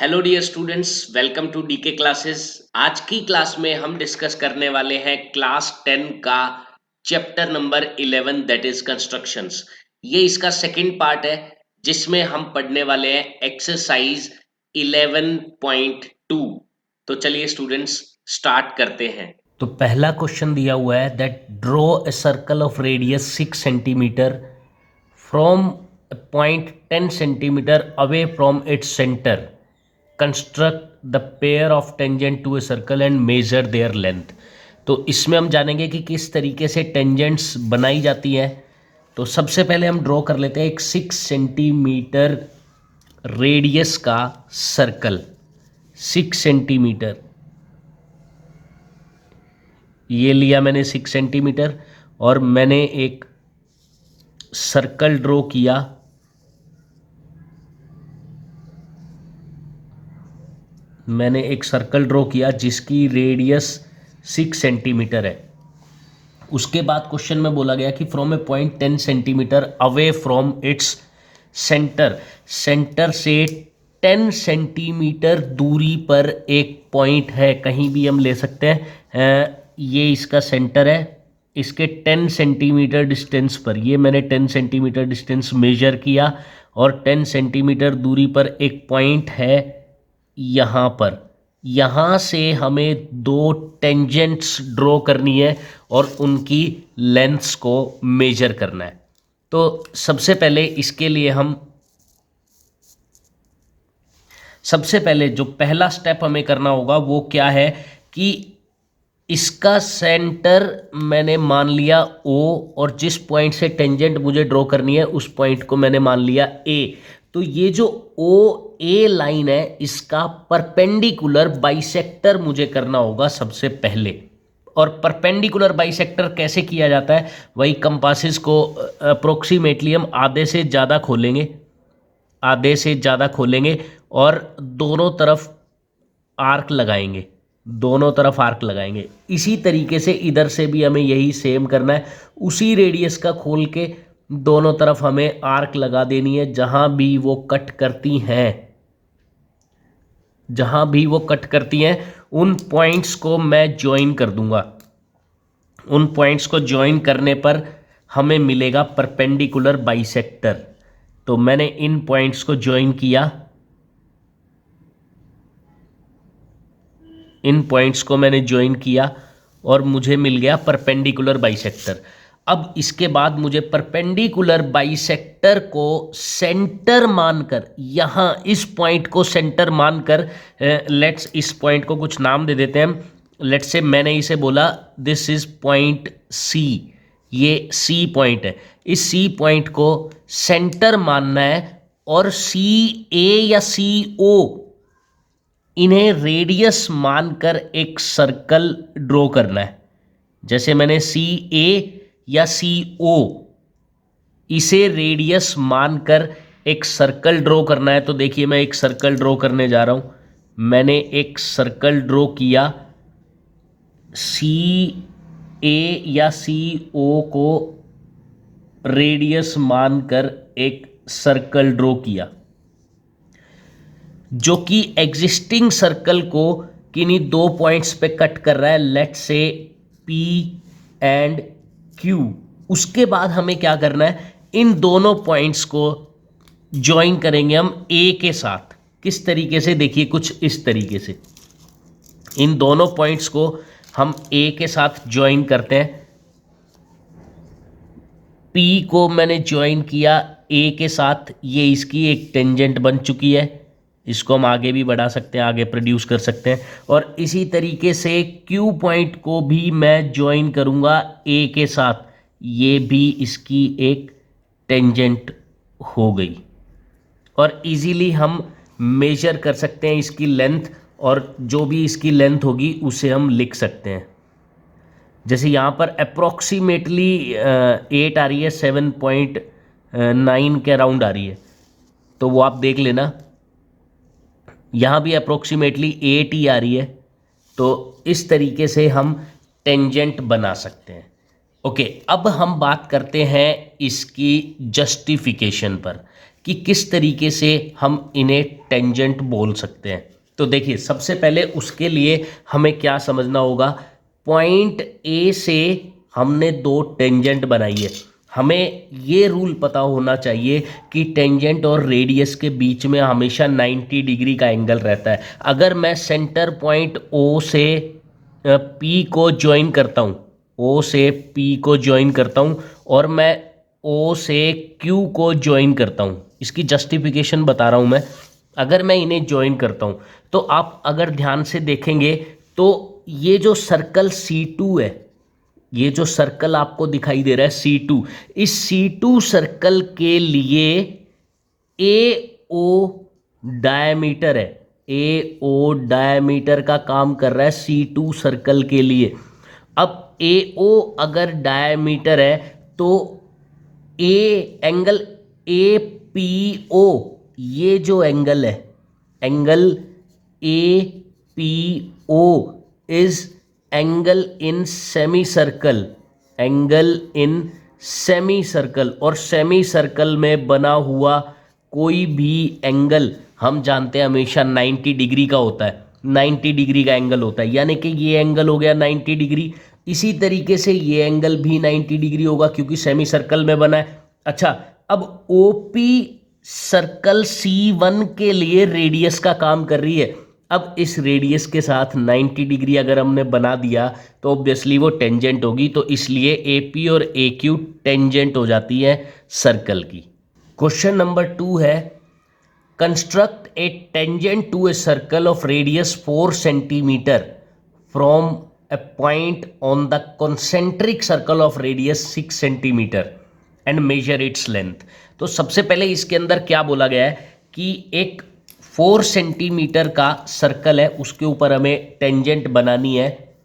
Hello dear students, welcome to DK classes. आज की class में हम डिस्कस करने वाले हैं क्लास 10 का chapter number 11 that is constructions. ये इसका सेकंड पार्ट है जिसमें हम पढ़ने वाले हैं एक्सरसाइज 11.2। तो चलिए स्टूडेंट्स स्टार्ट करते हैं। तो पहला क्वेश्चन दिया हुआ है that draw a circle of radius 6 centimetre from point 10 centimetre away from its centre, construct the pair of tangent to a circle and measure their length. तो इसमें हम जानेंगे कि किस तरीके से टेंजेंट्स बनाई जाती हैं। तो सबसे पहले हम ड्रॉ कर लेते हैं एक 6 सेंटीमीटर रेडियस का सर्कल। 6 सेंटीमीटर ये लिया मैंने 6 सेंटीमीटर और मैंने एक सर्कल ड्रॉ किया। मैंने एक सर्कल ड्रॉ किया जिसकी रेडियस 6 सेंटीमीटर है। उसके बाद क्वेश्चन में बोला गया कि from A point 10 centimetre away from its centre, centre से 10 सेंटीमीटर दूरी पर एक पॉइंट है, कहीं भी हम ले सकते हैं। ये इसका सेंटर है, इसके 10 सेंटीमीटर डिस्टेंस पर, ये मैंने 10 सेंटीमीटर डिस्टेंस मेजर किया और 10 सेंटीमीटर दूरी पर एक पॉइंट है यहाँ पर। यहाँ से हमें दो टेंजेंट्स ड्रॉ करनी है और उनकी लेंथ्स को मेजर करना है। तो सबसे पहले इसके लिए हम सबसे पहले जो पहला स्टेप हमें करना होगा वो क्या है कि इसका सेंटर मैंने मान लिया O और जिस पॉइंट से टेंजेंट मुझे ड्रॉ करनी है उस पॉइंट को मैंने मान लिया A। तो ये जो OA लाइन है इसका परपेंडिकुलर बाइसेक्टर मुझे करना होगा सबसे पहले। और परपेंडिकुलर बाइसेक्टर कैसे किया जाता है, वही कंपासेस को अप्रोक्सीमेटली हम आधे से ज़्यादा खोलेंगे और दोनों तरफ आर्क लगाएंगे। इसी तरीके से इधर से भी हमें यही सेम करना है। उसी रेडियस का खोल के दोनों तरफ हमें आर्क लगा देनी है। जहां भी वो कट करती हैं उन पॉइंट्स को मैं ज्वाइन कर दूंगा। उन पॉइंट्स को ज्वाइन करने पर हमें मिलेगा परपेंडिकुलर बाइसेक्टर। तो मैंने इन पॉइंट्स को ज्वाइन किया, और मुझे मिल गया परपेंडिकुलर बाइसेक्टर। अब इसके बाद मुझे परपेंडिकुलर बाइसेक्टर को सेंटर मानकर, यहाँ इस पॉइंट को सेंटर मानकर, लेट्स इस पॉइंट को कुछ नाम दे देते हैं। लेट्स से मैंने इसे बोला दिस इज पॉइंट सी, ये सी पॉइंट है। इस सी पॉइंट को सेंटर मानना है और सी ए या सी ओ इन्हें रेडियस मानकर एक सर्कल ड्रॉ करना है। जैसे मैंने सी ए या सी ओ इसे रेडियस मानकर एक सर्कल ड्रॉ करना है। तो देखिए मैं एक सर्कल ड्रॉ करने जा रहा हूं। मैंने एक सर्कल ड्रॉ किया, सी ए या सी ओ को रेडियस मानकर एक सर्कल ड्रॉ किया जो कि एग्जिस्टिंग सर्कल को किन्हीं दो पॉइंट्स पे कट कर रहा है, let's say P and Q। उसके बाद हमें क्या करना है, इन दोनों पॉइंट्स को ज्वाइन करेंगे हम A के साथ। किस तरीके से, देखिए कुछ इस तरीके से। इन दोनों पॉइंट्स को हम A के साथ ज्वाइन करते हैं। P को मैंने ज्वाइन किया A के साथ, ये इसकी एक टेंजेंट बन चुकी है। इसको हम आगे भी बढ़ा सकते हैं, आगे प्रोड्यूस कर सकते हैं। और इसी तरीके से Q पॉइंट को भी मैं ज्वाइन करूंगा A के साथ, ये भी इसकी एक टेंजेंट हो गई। और इजीली हम मेजर कर सकते हैं इसकी लेंथ, और जो भी इसकी लेंथ होगी उसे हम लिख सकते हैं। जैसे यहाँ पर अप्रोक्सीमेटली 8 आ रही है, 7.9 के अराउंड आ रही है, तो वो आप देख लेना। यहाँ भी अप्रोक्सीमेटली 8 ही आ रही है। तो इस तरीके से हम टेंजेंट बना सकते हैं। ओके, अब हम बात करते हैं इसकी जस्टिफिकेशन पर कि किस तरीके से हम इन्हें टेंजेंट बोल सकते हैं। तो देखिए, सबसे पहले उसके लिए हमें क्या समझना होगा, पॉइंट ए से हमने दो टेंजेंट बनाई है। हमें ये रूल पता होना चाहिए कि टेंजेंट और रेडियस के बीच में हमेशा 90 डिग्री का एंगल रहता है। अगर मैं सेंटर पॉइंट ओ से पी को ज्वाइन करता हूँ, ओ से पी को ज्वाइन करता हूँ, और मैं ओ से क्यू को ज्वाइन करता हूँ, इसकी जस्टिफिकेशन बता रहा हूँ मैं। अगर मैं इन्हें ज्वाइन करता हूँ तो आप अगर ध्यान से देखेंगे तो ये जो सर्कल C2 है, ये जो सर्कल आपको दिखाई दे रहा है C2, इस C2 सर्कल के लिए AO डायमीटर है, AO डायमीटर का काम कर रहा है C2 सर्कल के लिए। अब AO अगर डायमीटर है तो एंगल APO, ये जो एंगल है, angle APO is angle in semi circle, angle in semi circle. और सेमी सर्कल में बना हुआ कोई भी एंगल हम जानते हैं हमेशा 90 डिग्री का होता है, 90 डिग्री का एंगल होता है, यानी कि ये एंगल हो गया 90 डिग्री। इसी तरीके से ये एंगल भी 90 डिग्री होगा क्योंकि सेमी सर्कल में बना है। अच्छा, अब OP सर्कल C1 के लिए रेडियस का काम कर रही है। अब इस रेडियस के साथ 90 डिग्री अगर हमने बना दिया तो ऑब्वियसली वो टेंजेंट होगी, तो इसलिए AP और AQ टेंजेंट हो जाती है सर्कल की। क्वेश्चन नंबर 2 है, construct a tangent to a circle of radius 4 centimetre from a point on the concentric circle of radius 6 centimetre and measure its length। तो सबसे पहले इसके अंदर क्या बोला गया है कि एक 4 सेंटीमीटर का सर्कल है, उसके ऊपर हमें टेंजेंट बनानी है।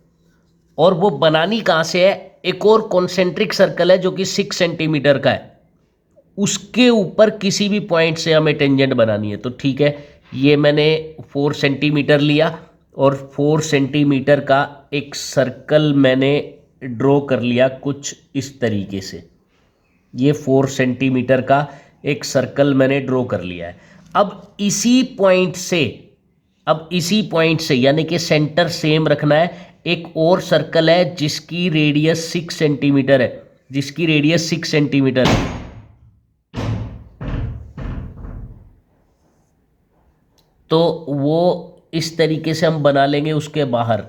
और वो बनानी कहाँ से है, एक और कॉन्सेंट्रिक सर्कल है जो कि 6 सेंटीमीटर का है, उसके ऊपर किसी भी पॉइंट से हमें टेंजेंट बनानी है। तो ठीक है, ये मैंने 4 सेंटीमीटर लिया और 4 सेंटीमीटर का एक सर्कल मैंने ड्रॉ कर लिया कुछ इस तरीके से। ये 4 सेंटीमीटर का एक सर्कल मैंने ड्रॉ कर लिया है। अब इसी पॉइंट से यानी कि सेंटर सेम रखना है, एक और सर्कल है जिसकी रेडियस 6 सेंटीमीटर है, जिसकी रेडियस 6 सेंटीमीटर है। तो वो इस तरीके से हम बना लेंगे उसके बाहर।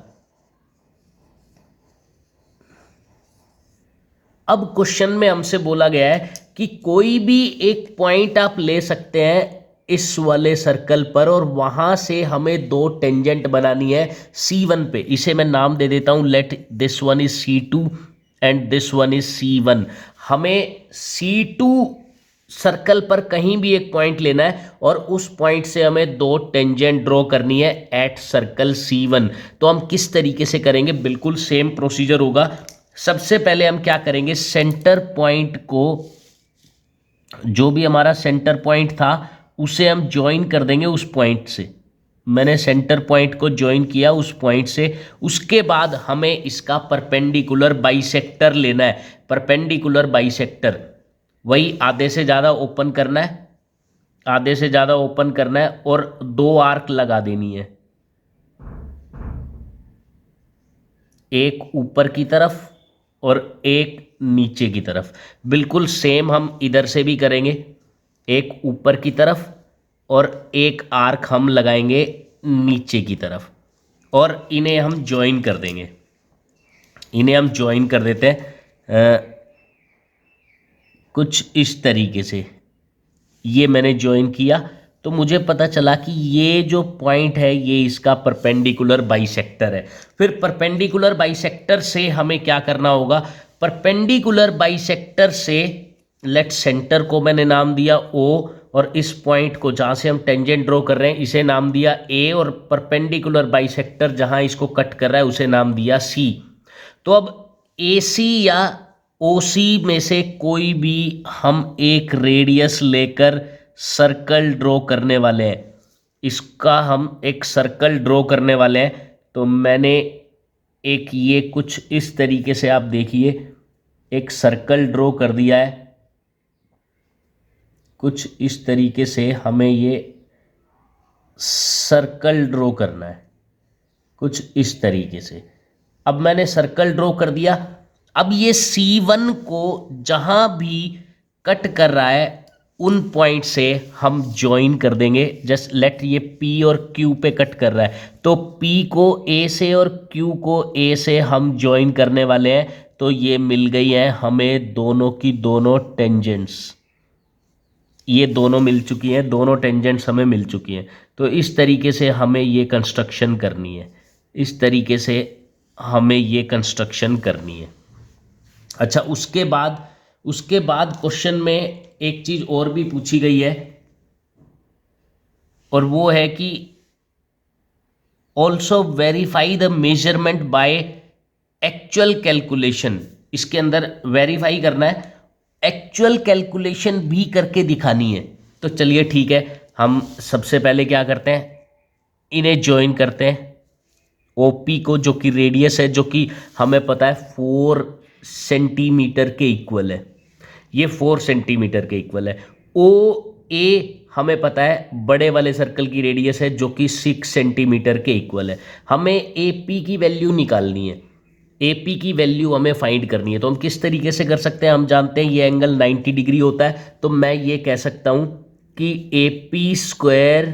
अब क्वेश्चन में हमसे बोला गया है कि कोई भी एक पॉइंट आप ले सकते हैं इस वाले सर्कल पर और वहां से हमें दो टेंजेंट बनानी है C1 पे। इसे मैं नाम दे देता हूं, let this one is C2 and this one is C1। हमें C2 सर्कल पर कहीं भी एक पॉइंट लेना है और उस पॉइंट से हमें दो टेंजेंट ड्रॉ करनी है एट सर्कल C1। तो हम किस तरीके से करेंगे, बिल्कुल सेम प्रोसीजर होगा। सबसे पहले हम क्या करेंगे, सेंटर पॉइंट को, जो भी हमारा सेंटर पॉइंट था उसे हम ज्वाइन कर देंगे उस पॉइंट से। मैंने सेंटर पॉइंट को ज्वाइन किया उस पॉइंट से। उसके बाद हमें इसका परपेंडिकुलर बाइसेक्टर लेना है। परपेंडिकुलर बाइसेक्टर वही आधे से ज़्यादा ओपन करना है, आधे से ज़्यादा ओपन करना है और दो आर्क लगा देनी है, एक ऊपर की तरफ और एक नीचे की तरफ। बिल्कुल सेम हम इधर से भी करेंगे, एक ऊपर की तरफ और एक आर्क हम लगाएंगे नीचे की तरफ और इन्हें हम ज्वाइन कर देंगे। इन्हें हम ज्वाइन कर देते हैं कुछ इस तरीके से। ये मैंने ज्वाइन किया तो मुझे पता चला कि ये जो पॉइंट है ये इसका परपेंडिकुलर बाइसेक्टर है। फिर परपेंडिकुलर बाइसेक्टर से हमें क्या करना होगा, परपेंडिकुलर बाइसेक्टर से लेट सेंटर को मैंने नाम दिया O और इस पॉइंट को जहाँ से हम टेंजेंट ड्रॉ कर रहे हैं इसे नाम दिया A और परपेंडिकुलर बाइसेक्टर जहाँ इसको कट कर रहा है उसे नाम दिया C। तो अब AC या OC में से कोई भी हम एक रेडियस लेकर सर्कल ड्रॉ करने वाले हैं। इसका हम एक सर्कल ड्रॉ करने वाले हैं। तो मैंने एक ये कुछ इस तरीके से आप देखिए एक सर्कल ड्रॉ कर दिया है। कुछ इस तरीके से हमें ये सर्कल ड्रॉ करना है, कुछ इस तरीके से। अब मैंने सर्कल ड्रॉ कर दिया। अब ये C1 को जहां भी कट कर रहा है उन पॉइंट से हम ज्वाइन कर देंगे। जस्ट लेट ये P और Q पे कट कर रहा है तो P को A से और Q को A से हम ज्वाइन करने वाले हैं। तो ये मिल गई हैं हमें दोनों की दोनों टेंजेंट्स, ये दोनों मिल चुकी हैं, दोनों टेंजेंट्स हमें मिल चुकी हैं। तो इस तरीके से हमें ये कंस्ट्रक्शन करनी है, इस तरीके से हमें ये कंस्ट्रक्शन करनी है। अच्छा, उसके बाद क्वेश्चन में एक चीज और भी पूछी गई है और वो है कि also verify the measurement by actual calculation. इसके अंदर वेरीफाई करना है, एक्चुअल कैलकुलेशन भी करके दिखानी है। तो चलिए ठीक है, हम सबसे पहले क्या करते हैं, इन्हें ज्वाइन करते हैं। OP को, जो कि रेडियस है, जो कि हमें पता है 4 सेंटीमीटर के इक्वल है, ये 4 सेंटीमीटर के इक्वल है। OA हमें पता है बड़े वाले सर्कल की रेडियस है, जो कि 6 सेंटीमीटर के इक्वल है। हमें AP की वैल्यू निकालनी है, AP की वैल्यू हमें फाइंड करनी है। तो हम किस तरीके से कर सकते हैं, हम जानते हैं ये एंगल 90 डिग्री होता है। तो मैं ये कह सकता हूं कि AP square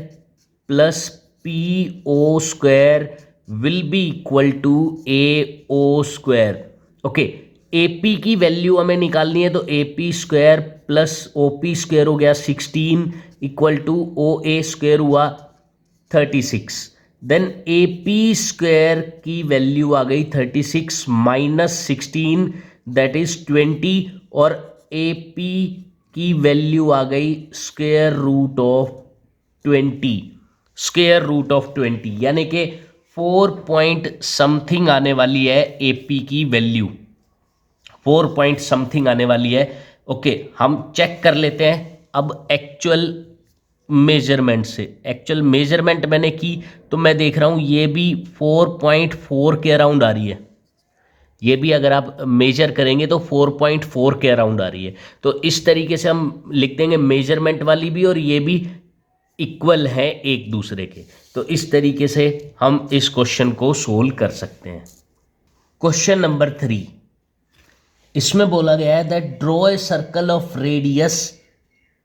plus PO square will be equal to AO square. Okay, AP की वैल्यू हमें निकालनी है, तो AP square plus OP square हो गया 16 इक्वल टू OA स्क्वायर हुआ 36। देन AP स्क्वायर की वैल्यू आ गई 36 माइनस 16 दैट इज 20 और AP की वैल्यू आ गई square root of 20, square root of 20, यानी कि 4 पॉइंट समथिंग आने वाली है AP की वैल्यू, 4 पॉइंट समथिंग आने वाली है। ओके, हम चेक कर लेते हैं अब एक्चुअल मेजरमेंट से। एक्चुअल मेजरमेंट मैंने की तो मैं देख रहा हूं ये भी 4.4 के अराउंड आ रही है, ये भी अगर आप मेजर करेंगे तो 4.4 के अराउंड आ रही है। तो इस तरीके से हम लिख देंगे मेजरमेंट वाली भी और ये भी इक्वल है एक दूसरे के। तो इस तरीके से हम इस क्वेश्चन को सोल्व कर सकते हैं। क्वेश्चन नंबर 3, इसमें बोला गया है that draw a circle of radius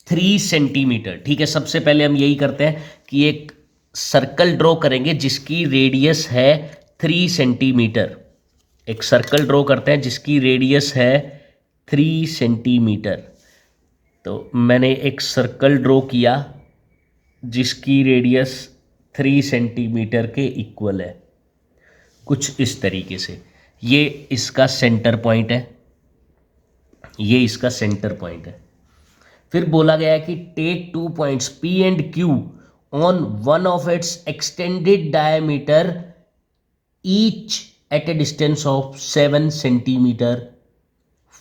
3 centimetre. ठीक है, सबसे पहले हम यही करते हैं कि एक सर्कल ड्रॉ करेंगे जिसकी रेडियस है 3 सेंटीमीटर। एक सर्कल ड्रॉ करते हैं जिसकी रेडियस है 3 सेंटीमीटर। तो मैंने एक सर्कल ड्रॉ किया जिसकी रेडियस 3 सेंटीमीटर के इक्वल है, कुछ इस तरीके से। ये इसका सेंटर पॉइंट है, ये इसका सेंटर पॉइंट है। फिर बोला गया है कि take 2 points P and Q on one of its extended diameter each at a distance of 7 centimetre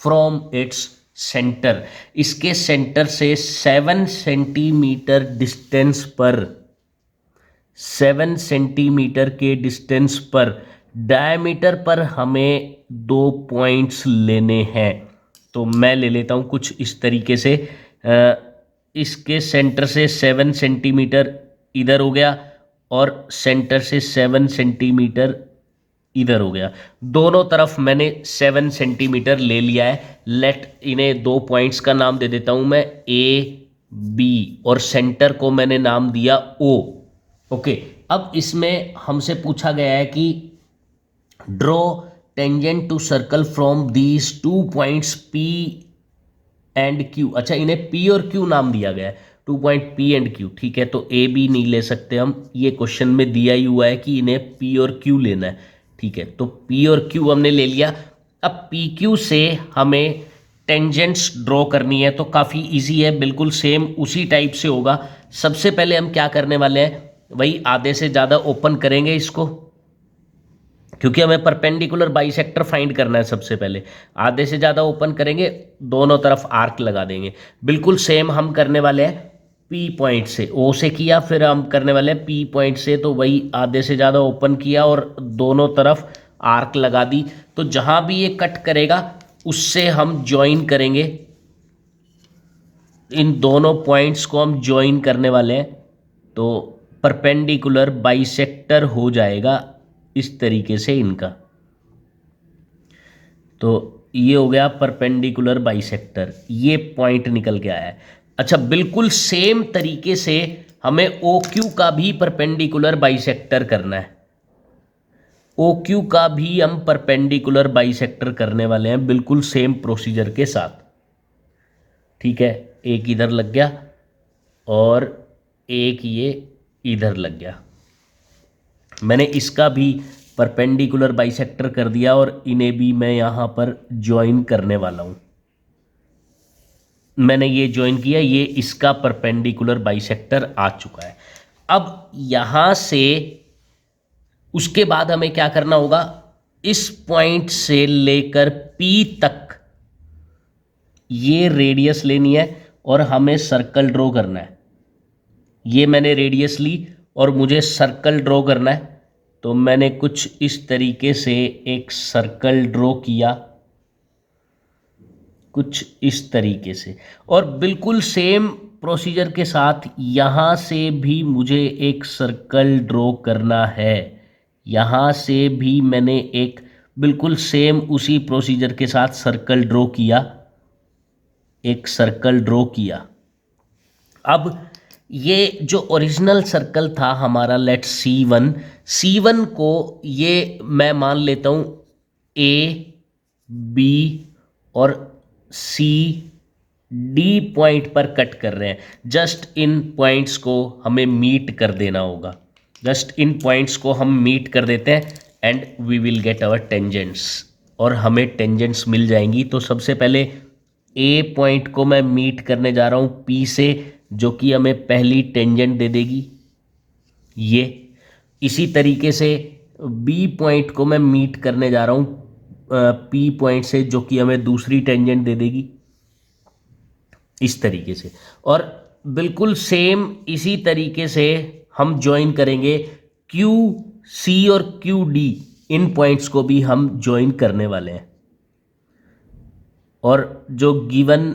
from its centre. इसके सेंटर से 7 सेंटीमीटर डिस्टेंस पर, 7 सेंटीमीटर के डिस्टेंस पर डायमीटर पर हमें 2 पॉइंट्स लेने हैं। तो मैं ले लेता हूं कुछ इस तरीके से। इसके सेंटर से 7 सेंटीमीटर इधर हो गया और सेंटर से 7 सेंटीमीटर इधर हो गया। दोनों तरफ मैंने 7 सेंटीमीटर ले लिया है। लेट इन्हें 2 पॉइंट्स का नाम दे देता हूं मैं AB और सेंटर को मैंने नाम दिया O। ओके, अब इसमें हमसे पूछा गया है कि draw tangent to circle from these 2 points P and Q। अच्छा, इन्हें P और Q नाम दिया गया है, 2 पॉइंट P एंड Q। ठीक है, तो A B नहीं ले सकते हम, ये क्वेश्चन में दिया ही हुआ है कि इन्हें P और Q लेना है। ठीक है, तो P और Q हमने ले लिया। अब PQ से हमें टेंजेंट्स ड्रॉ करनी है, तो काफ़ी इजी है, बिल्कुल सेम उसी टाइप से होगा। सबसे पहले हम क्या करने वाले हैं, वही आधे से ज़्यादा ओपन करेंगे इसको, क्योंकि हमें परपेंडिकुलर बाइसेक्टर फाइंड करना है। सबसे पहले आधे से ज़्यादा ओपन करेंगे, दोनों तरफ आर्क लगा देंगे। बिल्कुल सेम हम करने वाले हैं P पॉइंट से, O से किया, फिर हम करने वाले हैं P पॉइंट से। तो वही आधे से ज़्यादा ओपन किया और दोनों तरफ आर्क लगा दी। तो जहाँ भी ये कट करेगा उससे हम ज्वाइन करेंगे, इन दोनों पॉइंट्स को हम ज्वाइन करने वाले हैं, तो परपेंडिकुलर बाइसेक्टर हो जाएगा इस तरीके से इनका। तो ये हो गया परपेंडिकुलर बाइसेक्टर, ये पॉइंट निकल के आया है। अच्छा, बिल्कुल सेम तरीके से हमें ओ क्यू का भी परपेंडिकुलर बाइसेक्टर करना है। ओ क्यू का भी हम परपेंडिकुलर बाइसेक्टर करने वाले हैं बिल्कुल सेम प्रोसीजर के साथ। ठीक है, एक इधर लग गया और एक ये इधर लग गया। मैंने इसका भी परपेंडिकुलर बाइसेक्टर कर दिया और इन्हें भी मैं यहाँ पर ज्वाइन करने वाला हूँ। मैंने ये ज्वाइन किया, ये इसका परपेंडिकुलर बाइसेक्टर आ चुका है। अब यहाँ से उसके बाद हमें क्या करना होगा, इस पॉइंट से लेकर P तक ये रेडियस लेनी है और हमें सर्कल ड्रॉ करना है। ये मैंने रेडियस ली और मुझे सर्कल ड्रॉ करना है, तो मैंने कुछ इस तरीके से एक सर्कल ड्रॉ किया, कुछ इस तरीके से। और बिल्कुल सेम प्रोसीजर के साथ यहाँ से भी मुझे एक सर्कल ड्रॉ करना है। यहाँ से भी मैंने एक बिल्कुल सेम उसी प्रोसीजर के साथ सर्कल ड्रॉ किया, एक सर्कल ड्रॉ किया। अब ये जो ओरिजिनल सर्कल था हमारा, लेट C1 को ये मैं मान लेता हूँ A, B और C, D पॉइंट पर कट कर रहे हैं। जस्ट इन पॉइंट्स को हमें मीट कर देना होगा, जस्ट इन पॉइंट्स को हम मीट कर देते हैं and we will get our tangents, और हमें टेंजेंट्स मिल जाएंगी। तो सबसे पहले A पॉइंट को मैं मीट करने जा रहा हूँ P से, जो कि हमें पहली टेंजेंट दे देगी ये। इसी तरीके से B पॉइंट को मैं मीट करने जा रहा हूँ P पॉइंट से, जो कि हमें दूसरी टेंजेंट दे देगी इस तरीके से। और बिल्कुल सेम इसी तरीके से हम ज्वाइन करेंगे Q, C और Q, D, इन पॉइंट्स को भी हम ज्वाइन करने वाले हैं। और जो गिवन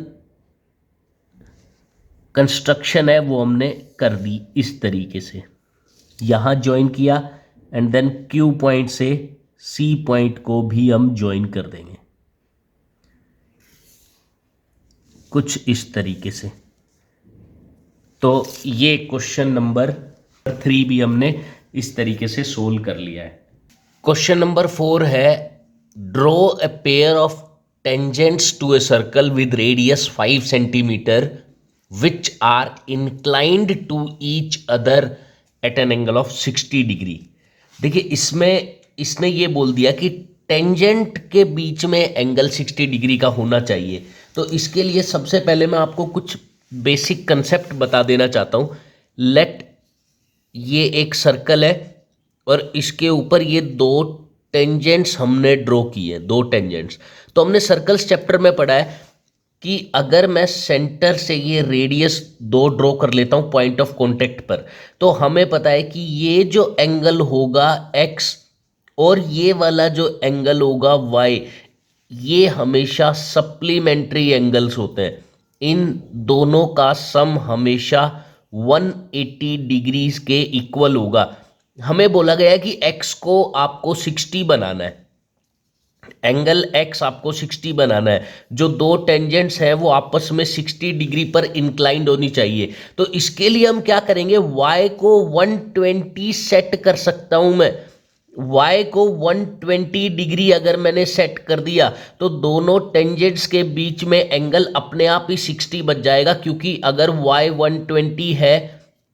कंस्ट्रक्शन है वो हमने कर दी इस तरीके से, यहाँ ज्वाइन किया एंड देन Q पॉइंट से C पॉइंट को भी हम ज्वाइन कर देंगे कुछ इस तरीके से। तो ये क्वेश्चन नंबर 3 भी हमने इस तरीके से सोल्व कर लिया है। क्वेश्चन नंबर 4 है, draw a pair of tangents to a circle with radius 5 centimetre which are inclined to each other at an angle of 60 degree. देखिए, इसमें इसने ये बोल दिया कि टेंजेंट के बीच में एंगल 60 डिग्री का होना चाहिए। तो इसके लिए सबसे पहले मैं आपको कुछ बेसिक कंसेप्ट बता देना चाहता हूँ। लेट ये एक सर्कल है और इसके ऊपर ये दो टेंजेंट्स हमने ड्रॉ किए, दो टेंजेंट्स। तो हमने सर्कल्स चैप्टर में पढ़ा है कि अगर मैं सेंटर से ये रेडियस 2 ड्रॉ कर लेता हूँ पॉइंट ऑफ कांटेक्ट पर, तो हमें पता है कि ये जो एंगल होगा x और ये वाला जो एंगल होगा y, ये हमेशा सप्लीमेंट्री एंगल्स होते हैं। इन दोनों का सम हमेशा 180 डिग्रीज के इक्वल होगा। हमें बोला गया है कि x को आपको 60 बनाना है, एंगल x आपको 60 बनाना है। जो दो टेंजेंट्स हैं वो आपस में 60 डिग्री पर इंक्लाइंड होनी चाहिए। तो इसके लिए हम क्या करेंगे, y को 120 सेट कर सकता हूं मैं। y को 120 डिग्री अगर मैंने सेट कर दिया तो दोनों टेंजेंट्स के बीच में एंगल अपने आप ही 60 बच जाएगा, क्योंकि अगर y 120 है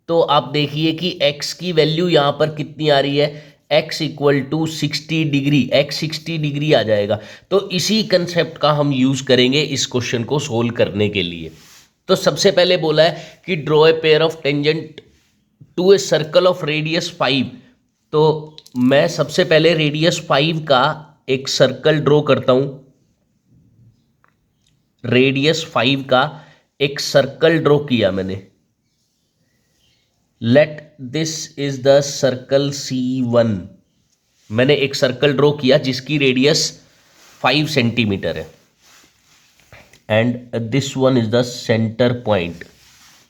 तो आप देखिए कि x की वैल्यू यहां पर कितनी आ रही है, x equal to 60 degree, x 60 degree आ जाएगा। तो इसी कंसेप्ट का हम यूज करेंगे इस क्वेश्चन को सोल्व करने के लिए। तो सबसे पहले बोला है कि draw a pair of tangent to a circle of radius 5। तो मैं सबसे पहले रेडियस 5 का एक सर्कल ड्रॉ करता हूं, रेडियस 5 का एक सर्कल ड्रॉ किया मैंने। Let this is the circle C1। मैंने एक सर्कल ड्रॉ किया जिसकी रेडियस 5 सेंटीमीटर है and this one is the centre point,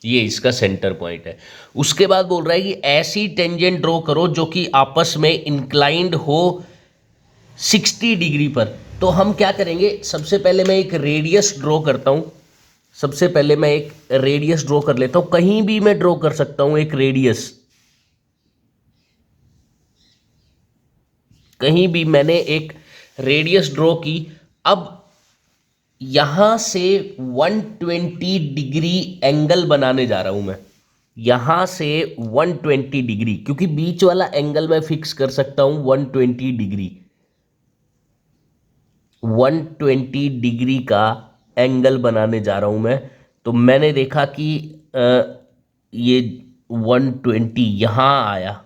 ये इसका सेंटर पॉइंट है। उसके बाद बोल रहा है कि ऐसी टेंजेंट ड्रॉ करो जो कि आपस में इंक्लाइंड हो 60 डिग्री पर। तो हम क्या करेंगे, सबसे पहले मैं एक रेडियस ड्रॉ करता हूं, सबसे पहले मैं एक रेडियस ड्रॉ कर लेता हूं, कहीं भी मैं ड्रॉ कर सकता हूं एक रेडियस, कहीं भी मैंने एक रेडियस ड्रॉ की। अब यहां से 120 डिग्री एंगल बनाने जा रहा हूं मैं, यहां से 120 डिग्री, क्योंकि बीच वाला एंगल मैं फिक्स कर सकता हूं 120 डिग्री, 120 डिग्री का एंगल बनाने जा रहा हूं मैं। तो मैंने देखा कि ये 120 यहां आया,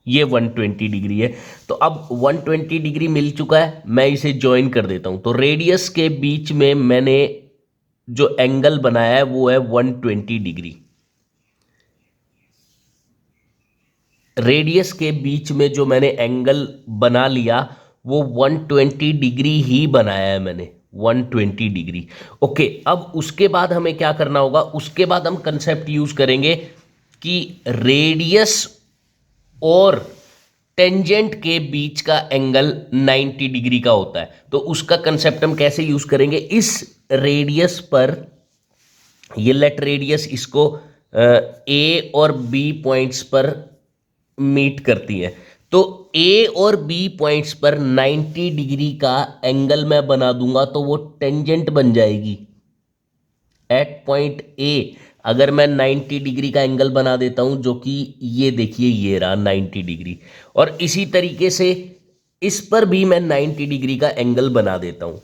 ये 120 डिग्री है। तो अब 120 डिग्री मिल चुका है, मैं इसे ज्वाइन कर देता हूं। तो रेडियस के बीच में मैंने जो एंगल बनाया है वो है 120 डिग्री। रेडियस के बीच में जो मैंने एंगल बना लिया वो 120 डिग्री ही बनाया है मैंने, 120 डिग्री। ओके, अब उसके बाद हमें क्या करना होगा, उसके बाद हम कंसेप्ट यूज करेंगे कि रेडियस और टेंजेंट के बीच का एंगल 90 डिग्री का होता है। तो उसका कंसेप्ट हम कैसे यूज करेंगे, इस रेडियस पर, ये लेट रेडियस इसको ए और बी पॉइंट्स पर मीट करती है। तो ए और बी पॉइंट्स पर 90 डिग्री का एंगल मैं बना दूंगा तो वो टेंजेंट बन जाएगी। एट पॉइंट ए अगर मैं 90 डिग्री का एंगल बना देता हूं, जो कि ये देखिए ये रहा 90 डिग्री, और इसी तरीके से इस पर भी मैं 90 डिग्री का एंगल बना देता हूं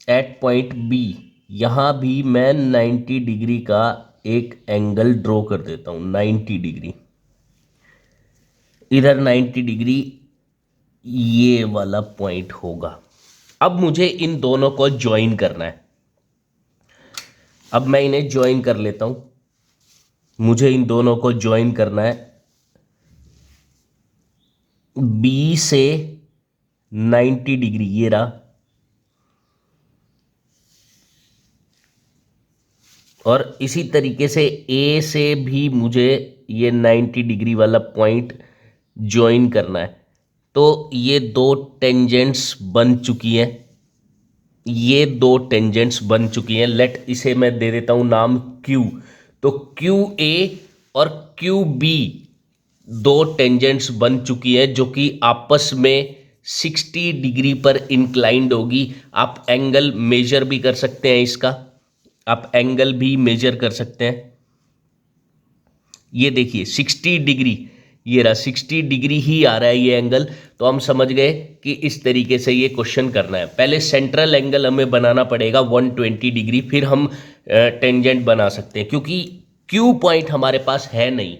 एट पॉइंट बी, यहां भी मैं 90 डिग्री का एक एंगल ड्रॉ कर देता हूं, 90 डिग्री, इधर 90 डिग्री ये वाला पॉइंट होगा। अब मुझे इन दोनों को ज्वाइन करना है, अब मैं इन्हें ज्वाइन कर लेता हूं, मुझे इन दोनों को ज्वाइन करना है बी से 90 डिग्री, ये रहा, और इसी तरीके से ए से भी मुझे ये 90 डिग्री वाला पॉइंट ज्वाइन करना है। तो ये दो टेंजेंट्स बन चुकी हैं, ये दो टेंजेंट्स बन चुकी हैं। लेट इसे मैं दे देता हूं नाम Q। तो क्यू ए और क्यू बी दो टेंजेंट्स बन चुकी है जो कि आपस में 60 डिग्री पर इंक्लाइंड होगी। आप एंगल मेजर भी कर सकते हैं, इसका आप एंगल भी मेजर कर सकते हैं। ये देखिए 60 डिग्री, ये रहा 60 डिग्री ही आ रहा है ये एंगल। तो हम समझ गए कि इस तरीके से ये क्वेश्चन करना है। पहले सेंट्रल एंगल हमें बनाना पड़ेगा 120 डिग्री, फिर हम टेंजेंट बना सकते हैं। क्योंकि क्यू पॉइंट हमारे पास है नहीं,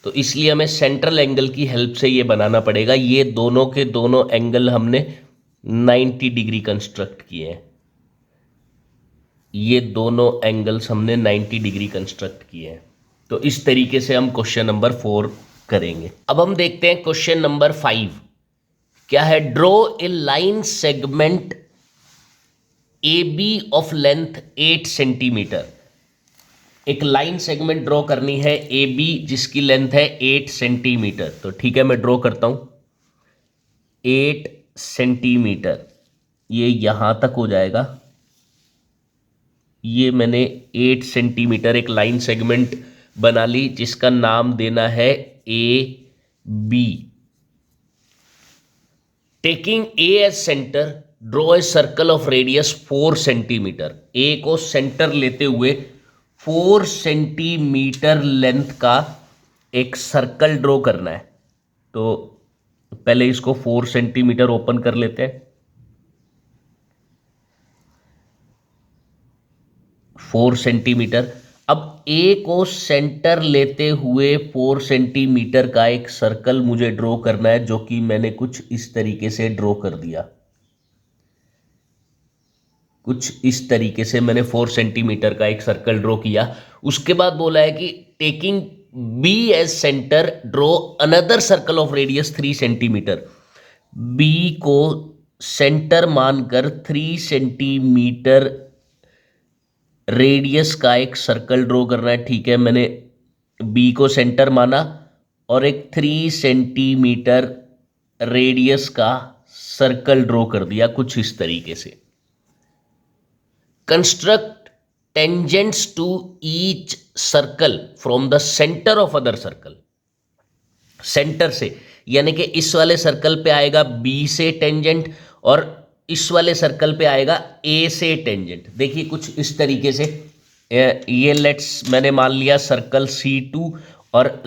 तो इसलिए हमें सेंट्रल एंगल की हेल्प से ये बनाना पड़ेगा। ये दोनों के दोनों एंगल हमने 90 डिग्री कंस्ट्रक्ट किए हैं, ये दोनों एंगल्स हमने 90 डिग्री कंस्ट्रक्ट किए हैं। तो इस तरीके से हम क्वेश्चन नंबर 4 करेंगे। अब हम देखते हैं क्वेश्चन नंबर 5 क्या है। Draw a line segment A B of length 8 centimetre. एक लाइन सेगमेंट ड्रॉ करनी है ए बी जिसकी लेंथ है 8 सेंटीमीटर। तो ठीक है, मैं ड्रॉ करता हूं 8 सेंटीमीटर, ये यहां तक हो जाएगा। ये मैंने 8 सेंटीमीटर एक लाइन सेगमेंट बना ली जिसका नाम देना है A B. Taking A as centre draw a circle of radius 4 centimetre. A को सेंटर लेते हुए 4 सेंटीमीटर लेंथ का एक सर्कल ड्रॉ करना है। तो पहले इसको 4 सेंटीमीटर ओपन कर लेते हैं, 4 सेंटीमीटर। अब ए को सेंटर लेते हुए 4 सेंटीमीटर का एक सर्कल मुझे ड्रॉ करना है, जो कि मैंने कुछ इस तरीके से ड्रॉ कर दिया। कुछ इस तरीके से मैंने 4 सेंटीमीटर का एक सर्कल ड्रॉ किया। उसके बाद बोला है कि taking B as centre draw another circle of radius 3 centimetre. B को सेंटर मानकर 3 सेंटीमीटर रेडियस का एक सर्कल ड्रॉ करना है, ठीक है। मैंने बी को सेंटर माना और एक 3 सेंटीमीटर रेडियस का सर्कल ड्रॉ कर दिया कुछ इस तरीके से। Construct tangents to each circle from the centre of other circle. Centre से यानी कि इस वाले सर्कल पे आएगा बी से टेंजेंट और इस वाले सर्कल पे आएगा ए से टेंजेंट। देखिए कुछ इस तरीके से ये लेट्स मैंने मान लिया सर्कल C2 और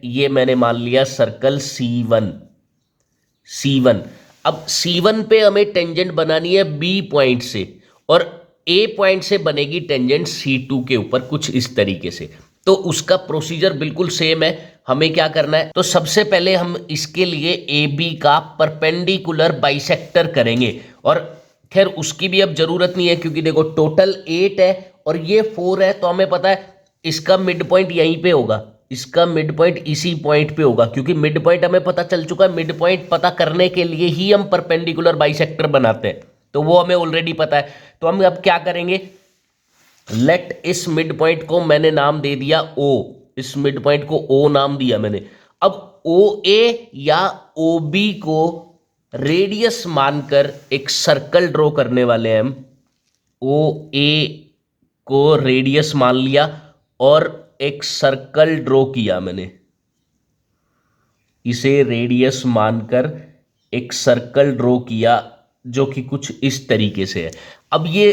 ये मैंने मान लिया सर्कल C1। अब C1 पे हमें टेंजेंट बनानी है B पॉइंट से और A पॉइंट से बनेगी टेंजेंट C2 के ऊपर कुछ इस तरीके से। तो उसका प्रोसीजर बिल्कुल सेम है। हमें क्या करना है, तो सबसे पहले हम इसके लिए AB का परपेंडिकुलर बाइसेक्टर करेंगे। और खैर उसकी भी अब जरूरत नहीं है क्योंकि देखो टोटल 8 है और ये 4 है, तो हमें पता है इसका मिड पॉइंट यहीं पे होगा, इसका मिड पॉइंट इसी पॉइंट पे होगा क्योंकि मिड पॉइंट हमें पता चल चुका है। मिड पॉइंट पता करने के लिए ही हम परपेंडिकुलर बाइसेक्टर बनाते हैं, तो वो हमें ऑलरेडी पता है। तो हम अब क्या करेंगे, लेट इस मिड पॉइंट को मैंने नाम दे दिया O, इस मिड पॉइंट को O नाम दिया मैंने। अब OA या OB को रेडियस मानकर एक सर्कल ड्रॉ करने वाले हैं हम। OA को रेडियस मान लिया और एक सर्कल ड्रॉ किया मैंने, इसे रेडियस मानकर एक सर्कल ड्रॉ किया जो कि कुछ इस तरीके से है। अब ये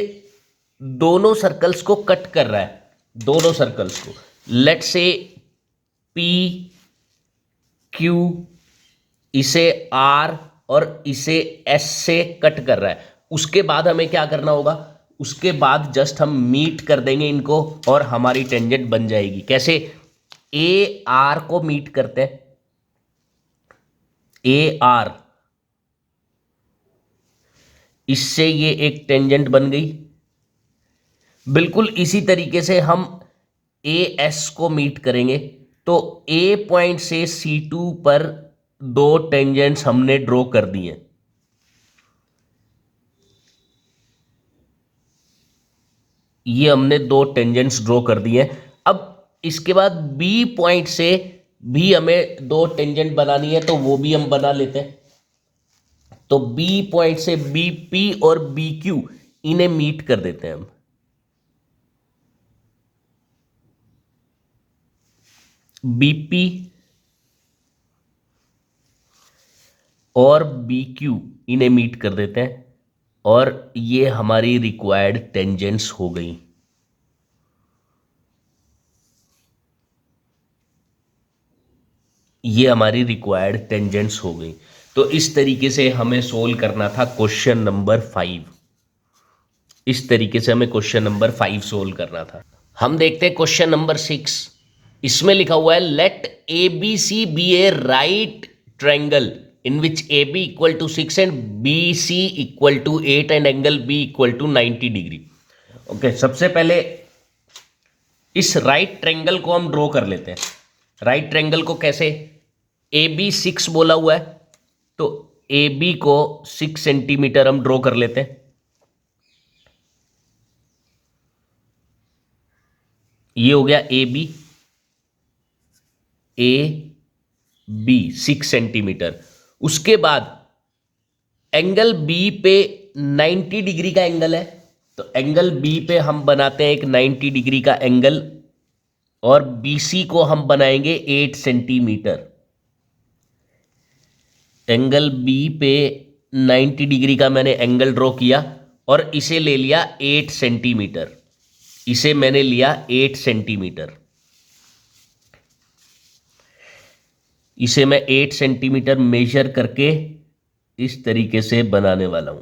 दोनों सर्कल्स को कट कर रहा है, दोनों सर्कल्स को लेट्स से P Q, इसे R और इसे S से कट कर रहा है। उसके बाद हमें क्या करना होगा, उसके बाद जस्ट हम मीट कर देंगे इनको और हमारी टेंजेंट बन जाएगी। कैसे, ए आर को मीट करते हैं, ए आर, इससे ये एक टेंजेंट बन गई। बिल्कुल इसी तरीके से हम ए एस को मीट करेंगे, तो ए पॉइंट से C2 पर दो टेंजेंट्स हमने ड्रॉ कर दिए। ये हमने दो टेंजेंट्स ड्रॉ कर दिए। अब इसके बाद बी पॉइंट से भी हमें दो टेंजेंट बनानी है, तो वो भी हम बना लेते हैं। तो बी पॉइंट से बी पी और बी क्यू, इन्हें मीट कर देते हैं हम। बीपी और बी क्यू इन्हें मीट कर देते हैं और ये हमारी रिक्वायर्ड टेंजेंट्स हो गई। ये हमारी रिक्वायर्ड टेंजेंट्स हो गई। तो इस तरीके से हमें सोल्व करना था क्वेश्चन नंबर 5। इस तरीके से हमें क्वेश्चन नंबर 5 सोल्व करना था। हम देखते हैं क्वेश्चन नंबर 6। इसमें लिखा हुआ है let A B C be a right triangle in which AB equal to 6 and BC equal to 8 and angle B equal to 90 degree. Okay, सबसे पहले इस राइट ट्रायंगल को हम ड्रॉ कर लेते हैं। राइट ट्रायंगल को कैसे, AB 6 बोला हुआ है, तो AB को 6 सेंटीमीटर हम ड्रॉ कर लेते हैं। ये हो गया AB, AB 6 सेंटीमीटर। उसके बाद एंगल बी पे 90 डिग्री का एंगल है, तो एंगल बी पे हम बनाते हैं एक 90 डिग्री का एंगल और BC को हम बनाएंगे 8 सेंटीमीटर। एंगल बी पे 90 डिग्री का मैंने एंगल ड्रॉ किया और इसे ले लिया 8 सेंटीमीटर। इसे मैंने लिया 8 सेंटीमीटर। इसे मैं 8 सेंटीमीटर मेजर करके इस तरीके से बनाने वाला हूं।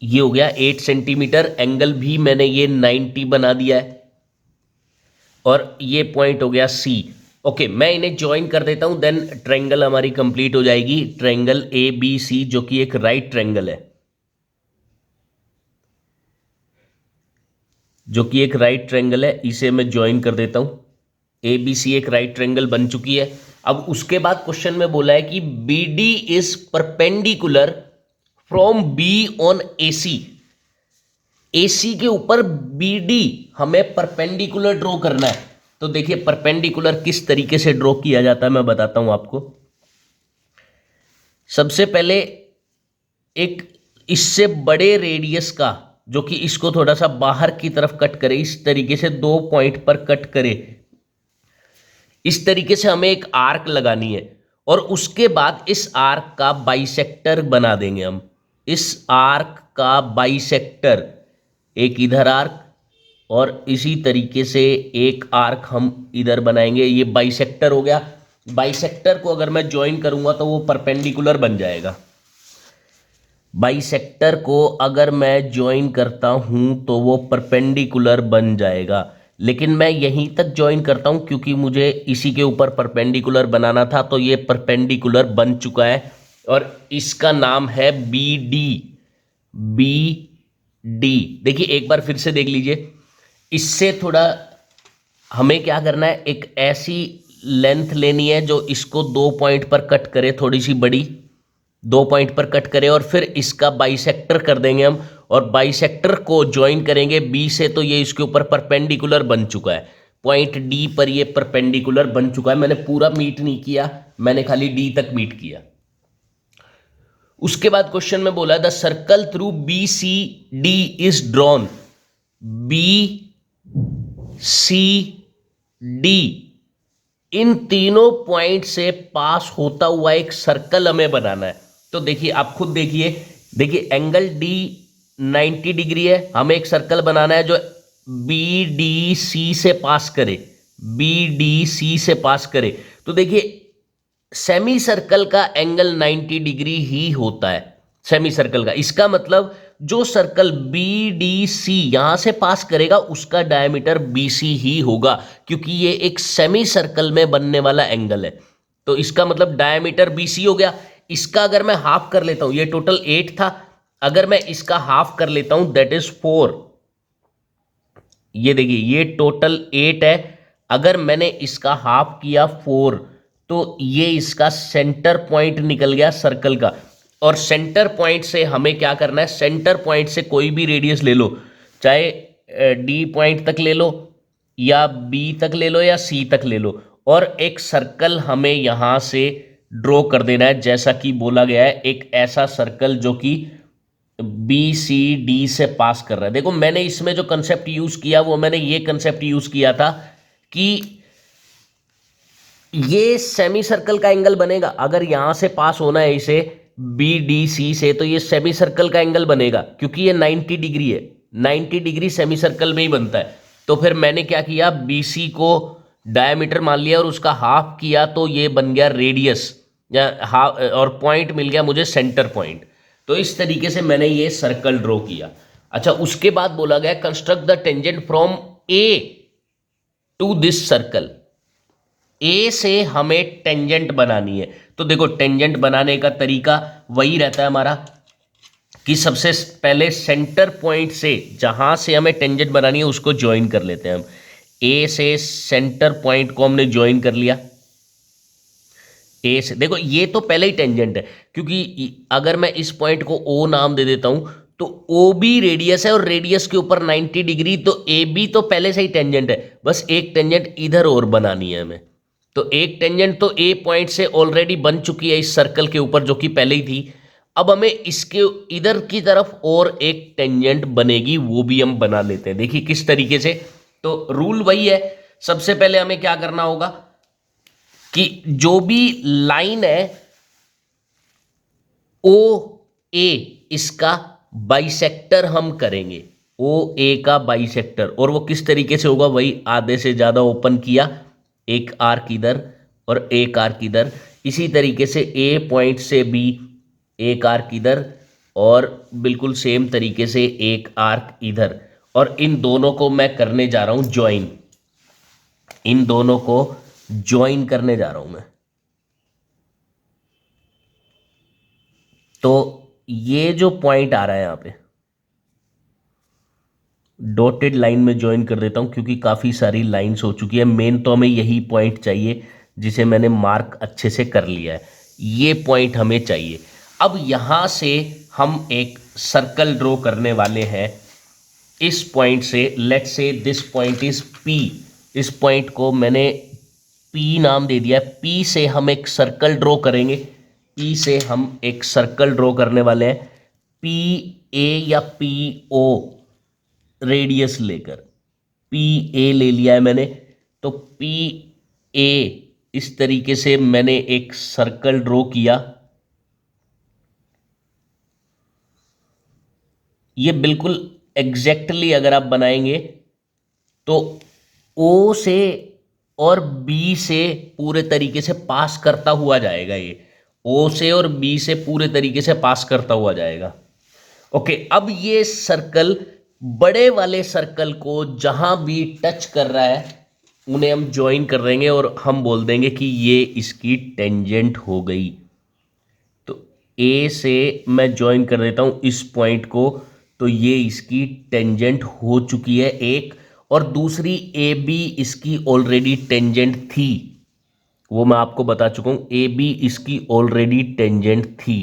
ये हो गया 8 सेंटीमीटर। एंगल भी मैंने ये 90 बना दिया है और ये पॉइंट हो गया C। ओके, मैं इन्हें ज्वाइन कर देता हूं, देन ट्रायंगल हमारी कंप्लीट हो जाएगी। ट्रायंगल ABC जो कि एक राइट ट्रायंगल है, जो कि एक राइट ट्रायंगल है, इसे मैं ज्वाइन कर देता हूं। ए बी सी एक राइट ट्रायंगल बन चुकी है। अब उसके बाद क्वेश्चन में बोला है कि B D is perpendicular from B on A C. A C के ऊपर बी डी हमें परपेंडिकुलर ड्रॉ करना है। तो देखिए परपेंडिकुलर किस तरीके से ड्रॉ किया जाता है मैं बताता हूं आपको। सबसे पहले एक इससे बड़े रेडियस का, जो कि इसको थोड़ा सा बाहर की तरफ कट करे, इस तरीके से 2 पॉइंट पर कट करे, इस तरीके से हमें एक आर्क लगानी है। और उसके बाद इस आर्क का बाइसेक्टर बना देंगे हम। इस आर्क का बाइसेक्टर, एक इधर आर्क और इसी तरीके से एक आर्क हम इधर बनाएंगे। ये बाइसेक्टर हो गया। बाइसेक्टर को अगर मैं ज्वाइन करूंगा तो वो परपेंडिकुलर बन जाएगा। बाइसेक्टर को अगर मैं ज्वाइन करता हूं तो वो परपेंडिकुलर बन जाएगा। लेकिन मैं यहीं तक ज्वाइन करता हूं क्योंकि मुझे इसी के ऊपर परपेंडिकुलर बनाना था, तो ये परपेंडिकुलर बन चुका है और इसका नाम है बी डी। बी डी देखिए एक बार फिर से देख लीजिए। इससे थोड़ा हमें क्या करना है, एक ऐसी लेंथ लेनी है जो इसको 2 पॉइंट पर कट करे, थोड़ी सी बड़ी 2 पॉइंट पर कट करें, और फिर इसका बाइसेक्टर कर देंगे हम और बाइसेक्टर को ज्वाइन करेंगे बी से, तो ये इसके ऊपर परपेंडिकुलर बन चुका है। पॉइंट डी पर ये परपेंडिकुलर बन चुका है। मैंने पूरा मीट नहीं किया, मैंने खाली डी तक मीट किया। उसके बाद क्वेश्चन में बोला the circle through B C D is drawn. B C D इन तीनों पॉइंट से पास होता हुआ एक सर्कल हमें बनाना है। तो देखिए आप खुद देखिए, देखिए एंगल डी 90 डिग्री है, हमें एक सर्कल बनाना है जो बी डी सी से पास करे, बी डी सी से पास करे। तो देखिए सेमी सर्कल का एंगल 90 डिग्री ही होता है, सेमी सर्कल का। इसका मतलब जो सर्कल बी डी सी यहां से पास करेगा उसका डायमीटर बी सी ही होगा, क्योंकि ये एक सेमी सर्कल में बनने वाला एंगल है। तो इसका मतलब डायमीटर बी सी हो गया। इसका अगर मैं हाफ कर लेता हूं, ये टोटल 8 था, अगर मैं इसका हाफ कर लेता हूं दैट इज 4। ये देखिए ये टोटल 8 है, अगर मैंने इसका हाफ किया 4 तो ये इसका सेंटर पॉइंट निकल गया सर्कल का। और सेंटर पॉइंट से हमें क्या करना है, सेंटर पॉइंट से कोई भी रेडियस ले लो, चाहे डी पॉइंट तक ले लो या बी तक ले लो या सी तक ले लो, और एक सर्कल हमें यहां से ड्रॉ कर देना है जैसा कि बोला गया है, एक ऐसा सर्कल जो कि बी सी डी से पास कर रहा है। देखो मैंने इसमें जो कंसेप्ट यूज किया वो मैंने ये कंसेप्ट यूज किया था कि ये सेमी सर्कल का एंगल बनेगा। अगर यहां से पास होना है इसे बी डी सी से, तो ये सेमी सर्कल का एंगल बनेगा क्योंकि ये 90 डिग्री है। 90 डिग्री सेमी सर्कल में ही बनता है। तो फिर मैंने क्या किया, बी सी को डायमीटर मान लिया और उसका हाफ किया, तो ये बन गया रेडियस या हाफ, और पॉइंट मिल गया मुझे सेंटर पॉइंट। तो इस तरीके से मैंने ये सर्कल ड्रॉ किया। अच्छा उसके बाद बोला गया construct the tangent from A to this circle. A से हमें टेंजेंट बनानी है। तो देखो टेंजेंट बनाने का तरीका वही रहता है हमारा कि सबसे पहले सेंटर पॉइंट से जहां से हमें टेंजेंट बनानी है उसको ज्वाइन कर लेते हैं हम। ए से सेंटर पॉइंट को हमने ज्वाइन कर लिया। ए से देखो ये तो पहले ही टेंजेंट है, क्योंकि अगर मैं इस पॉइंट को ओ नाम दे देता हूं तो ओ बी रेडियस है और रेडियस के ऊपर 90 डिग्री, तो ए बी तो पहले से ही टेंजेंट है, बस एक टेंजेंट इधर और बनानी है हमें। तो एक टेंजेंट तो ए पॉइंट से ऑलरेडी बन चुकी है इस सर्कल के ऊपर जो कि पहले ही थी। अब हमें इसके इधर की तरफ और एक टेंजेंट बनेगी, वो भी हम बना लेते हैं। देखिए किस तरीके से। तो रूल वही है, सबसे पहले हमें क्या करना होगा कि जो भी लाइन है ओ ए, इसका बाइसेक्टर हम करेंगे। ओ ए का बाइसेक्टर, और वो किस तरीके से होगा, वही आधे से ज्यादा ओपन किया, एक आर्क इधर और एक आर्क इधर। इसी तरीके से ए पॉइंट से बी एक आर्क इधर और बिल्कुल सेम तरीके से एक आर्क इधर, और इन दोनों को मैं करने जा रहा हूं ज्वाइन। इन दोनों को ज्वाइन करने जा रहा हूं मैं। तो ये जो पॉइंट आ रहा है यहां पे, डॉटेड लाइन में ज्वाइन कर देता हूँ क्योंकि काफ़ी सारी लाइंस हो चुकी है। मेन तो हमें यही पॉइंट चाहिए जिसे मैंने मार्क अच्छे से कर लिया है, ये पॉइंट हमें चाहिए। अब यहाँ से हम एक सर्कल ड्रॉ करने वाले हैं इस पॉइंट से। Let's say this point is P। इस पॉइंट को मैंने P नाम दे दिया है। P से हम एक सर्कल ड्रॉ करेंगे। P से हम एक सर्कल ड्रॉ करने वाले हैं, PA या PO रेडियस लेकर। PA ले लिया है मैंने, तो PA इस तरीके से मैंने एक सर्कल ड्रॉ किया। ये बिल्कुल एग्जैक्टली अगर आप बनाएंगे तो O से और B से पूरे तरीके से पास करता हुआ जाएगा। ये O से और B से पूरे तरीके से पास करता हुआ जाएगा। ओके, अब ये सर्कल बड़े वाले सर्कल को जहां भी टच कर रहा है उन्हें हम ज्वाइन कर देंगे और हम बोल देंगे कि ये इसकी टेंजेंट हो गई। तो ए से मैं ज्वाइन कर देता हूं इस पॉइंट को, तो ये इसकी टेंजेंट हो चुकी है एक। और दूसरी ए बी इसकी ऑलरेडी टेंजेंट थी, वो मैं आपको बता चुका हूं, ए बी इसकी ऑलरेडी टेंजेंट थी।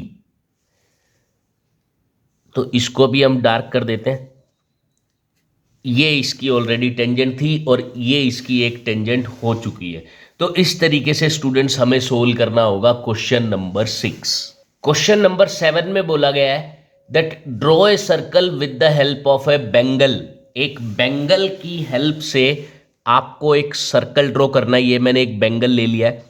तो इसको भी हम डार्क कर देते हैं। ये इसकी ऑलरेडी टेंजेंट थी और ये इसकी एक टेंजेंट हो चुकी है। तो इस तरीके से स्टूडेंट्स हमें सोल्व करना होगा क्वेश्चन नंबर 6। क्वेश्चन नंबर 7 में बोला गया है that draw a circle with the help of a bangle. एक बेंगल की हेल्प से आपको एक सर्कल ड्रॉ करना है। ये मैंने एक बेंगल ले लिया है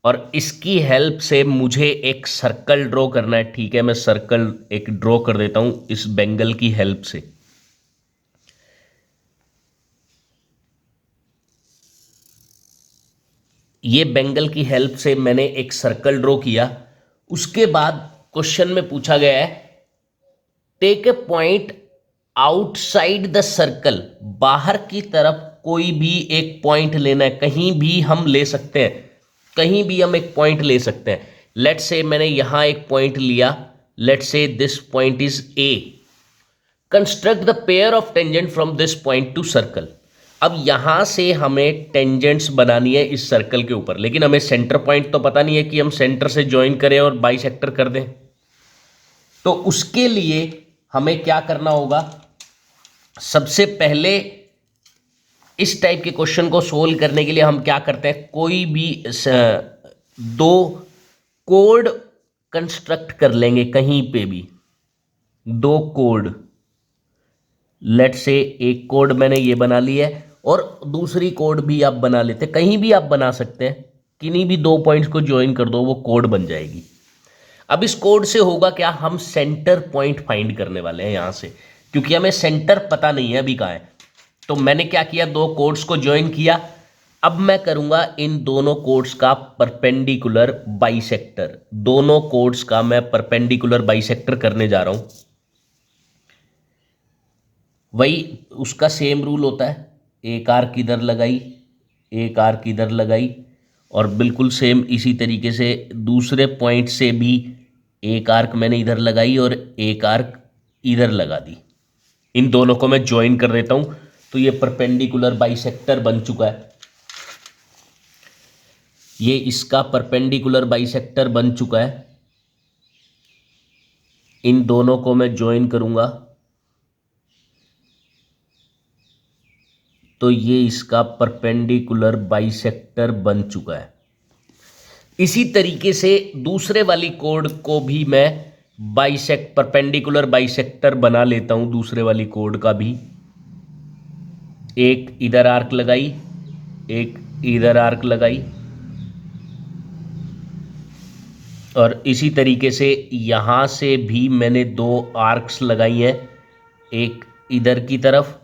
और इसकी हेल्प से मुझे एक सर्कल ड्रॉ करना है। ठीक है, मैं सर्कल एक ड्रॉ कर देता हूं इस बेंगल की हेल्प से। ये बेंगल की हेल्प से मैंने एक सर्कल ड्रॉ किया। उसके बाद क्वेश्चन में पूछा गया है take a point outside the circle. बाहर की तरफ कोई भी एक पॉइंट लेना है, कहीं भी हम ले सकते हैं, कहीं भी हम एक पॉइंट ले सकते हैं। लेट्स से मैंने यहां एक पॉइंट लिया, let's say this point is a. Construct the pair of tangent from this point two circle. अब यहां से हमें टेंजेंट्स बनानी है इस सर्कल के ऊपर, लेकिन हमें सेंटर पॉइंट तो पता नहीं है कि हम सेंटर से ज्वाइन करें और बाइसेक्टर कर दें। तो उसके लिए हमें क्या करना होगा, सबसे पहले इस टाइप के क्वेश्चन को सोल्व करने के लिए हम क्या करते हैं, कोई भी दो कोड कंस्ट्रक्ट कर लेंगे कहीं पे भी, दो कोड। लेट से एक कोड मैंने ये बना लिया है और दूसरी कोड भी आप बना लेते, कहीं भी आप बना सकते हैं, किन्हीं भी दो पॉइंट्स को ज्वाइन कर दो, वो कोड बन जाएगी। अब इस कोड से होगा क्या, हम सेंटर पॉइंट फाइंड करने वाले हैं यहां से, क्योंकि हमें सेंटर पता नहीं है अभी कहाँ है। तो मैंने क्या किया, दो कोड्स को ज्वाइन किया। अब मैं करूंगा इन दोनों कोड्स का परपेंडिकुलर बाइसेक्टर। दोनों कोड्स का मैं परपेंडिकुलर बाइसेक्टर करने जा रहा हूं। वही उसका सेम रूल होता है, एक आर्क इधर लगाई, एक आर्क इधर लगाई, और बिल्कुल सेम इसी तरीके से दूसरे पॉइंट से भी एक आर्क मैंने इधर लगाई और एक आर्क इधर लगा दी। इन दोनों को मैं ज्वाइन कर देता हूं, तो ये परपेंडिकुलर बाइसेक्टर बन चुका है। ये इसका परपेंडिकुलर बाइसेक्टर बन चुका है। इन दोनों को मैं ज्वाइन करूंगा तो ये इसका परपेंडिकुलर बाइसेक्टर बन चुका है। इसी तरीके से दूसरे वाली कोड को भी मैं परपेंडिकुलर बाइसेक्टर बना लेता हूं। दूसरे वाली कोड का भी एक इधर आर्क लगाई, एक इधर आर्क लगाई, और इसी तरीके से यहां से भी मैंने दो आर्क्स लगाई हैं, एक इधर की तरफ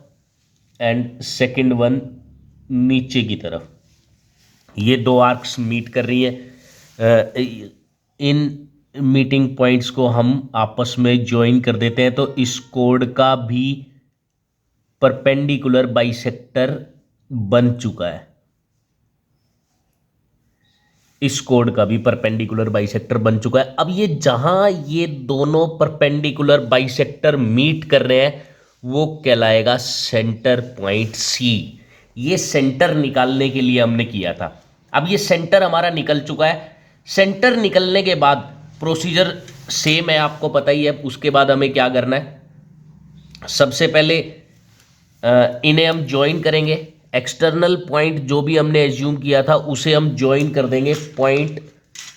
एंड सेकंड वन नीचे की तरफ। ये दो आर्क्स मीट कर रही हैं। इन मीटिंग पॉइंट्स को हम आपस में ज्वाइन कर देते हैं, तो इस कोड का भी परपेंडिकुलर बाइसेक्टर बन चुका है। इस कोड का भी परपेंडिकुलर बाइसेक्टर बन चुका है। अब ये जहां ये दोनों परपेंडिकुलर बाइसेक्टर मीट कर रहे हैं वो कहलाएगा सेंटर पॉइंट सी। ये सेंटर निकालने के लिए हमने किया था। अब ये सेंटर हमारा निकल चुका है। सेंटर निकलने के बाद प्रोसीजर सेम है, आपको पता ही है। उसके बाद हमें क्या करना है, सबसे पहले इन्हें हम ज्वाइन करेंगे। एक्सटर्नल पॉइंट जो भी हमने एज्यूम किया था उसे हम ज्वाइन कर देंगे पॉइंट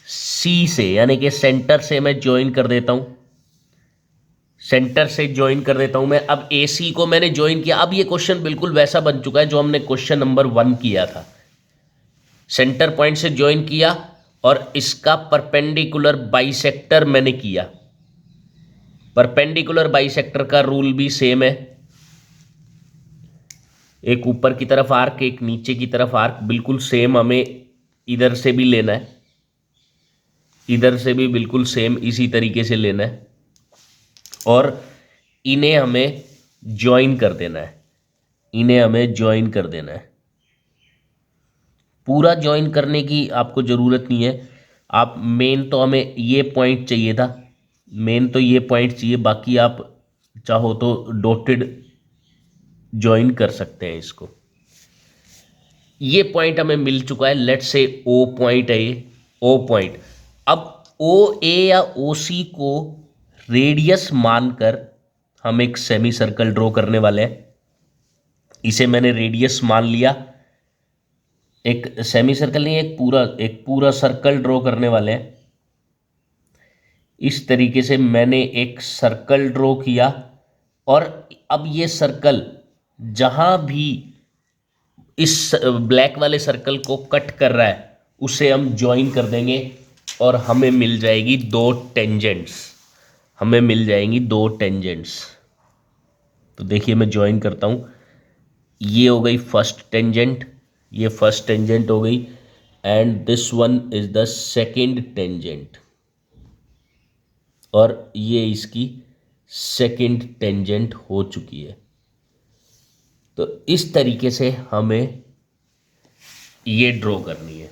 सी से, यानी कि सेंटर से मैं ज्वाइन कर देता हूं। सेंटर से ज्वाइन कर देता हूं मैं। अब ए सी को मैंने ज्वाइन किया। अब ये क्वेश्चन बिल्कुल वैसा बन चुका है जो हमने क्वेश्चन नंबर 1 किया था। सेंटर पॉइंट से ज्वाइन किया और इसका परपेंडिकुलर बाइसेक्टर मैंने किया। परपेंडिकुलर बाइसेक्टर का रूल भी सेम है, एक ऊपर की तरफ आर्क, एक नीचे की तरफ आर्क, बिल्कुल सेम हमें इधर से भी लेना है, इधर से भी बिल्कुल सेम इसी तरीके से लेना है और इन्हें हमें ज्वाइन कर देना है। इन्हें हमें ज्वाइन कर देना है। पूरा ज्वाइन करने की आपको ज़रूरत नहीं है। आप मेन तो हमें ये पॉइंट चाहिए था, मेन तो ये पॉइंट चाहिए, बाकी आप चाहो तो डॉटेड ज्वाइन कर सकते हैं इसको। ये पॉइंट हमें मिल चुका है, लेट्स से ओ पॉइंट है ये, ओ पॉइंट। अब ओ ए या ओ सी को रेडियस मानकर हम एक सेमी सर्कल ड्रॉ करने वाले हैं। इसे मैंने रेडियस मान लिया। एक सेमी सर्कल नहीं, एक पूरा सर्कल ड्रॉ करने वाले हैं। इस तरीके से मैंने एक सर्कल ड्रॉ किया और अब ये सर्कल जहां भी इस ब्लैक वाले सर्कल को कट कर रहा है उसे हम ज्वाइन कर देंगे और हमें मिल जाएगी दो टेंजेंट्स। हमें मिल जाएंगी दो टेंजेंट्स। तो देखिए मैं ज्वाइन करता हूं। ये हो गई फर्स्ट टेंजेंट, ये फर्स्ट टेंजेंट हो गई and this one is the second tangent और ये इसकी सेकेंड टेंजेंट हो चुकी है। तो इस तरीके से हमें ये ड्रॉ करनी है।